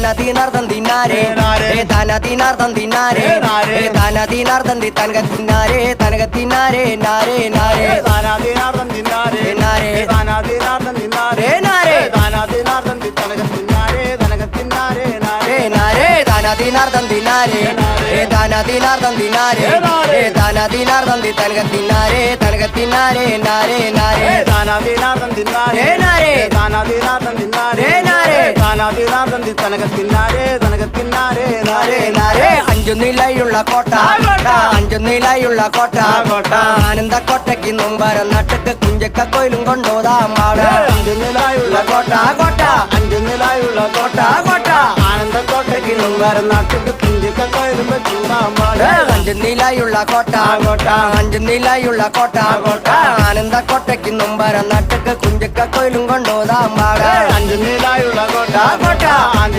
താനതീനാർദ്ദം തിന്നാരേ താനതീനാർദ്ദം തിന്നാരേ താനതീനാർദ്ദം തനകത്തിന്നാരേ തനകത്തിന്നാരേ നാരേ നാരേ താനാതീനാർദ്ദം തിന്നാരേ നാരേ താനാതീനാർദ്ദം തിന്നാരേ നാരേ താനാതീനാർദ്ദം തനകത്തിന്നാരേ തനകത്തിന്നാരേ നാരേ നാരേ താനതീനാർദ്ദം തിന്നാരേ താനതീനാർദ്ദം തിന്നാരേ താനതീനാർദ്ദം തനകത്തിന്നാരേ തനകത്തിന്നാരേ നാരേ നാരേ താനാതീനാർദ്ദം തിന്നാരേ നാരേ താനാതീനാർദ്ദം തിന്നാരേ നാരേ താനാതീനാർദ്ദം തനകത്തിന്നാരേ തനകത്തിന്നാരേ നാരേ നാരേ അഞ്ചു നിലയുള്ള കോട്ട അഞ്ചു നിലയുള്ള കോട്ട ആനന്ദ കോട്ടയ്ക്ക് മുമ്പരം നട്ടക്ക് കുഞ്ചക്ക കോയിലും കൊണ്ടോതാം പാട് അഞ്ചു നിലായുള്ള കോട്ട കോട്ട അഞ്ചു നിലായുള്ള കോട്ട കോട്ട ആനന്ദ കോട്ടയ്ക്ക് മുമ്പരം നാട്ടിട്ട് കുഞ്ചിക്ക കോയിലുമ്പോ ചൂടാമ്പാട് അഞ്ചു നിലയുള്ള കോട്ട അഞ്ചു നിലയുള്ള കോട്ട ആനന്ദ കോട്ടയ്ക്ക് മുമ്പരം നട്ടക്ക് കുഞ്ചക്ക കോയിലും കൊണ്ടോതാം പാട് അഞ്ചു നിലായുള്ള കോട്ട കോട്ട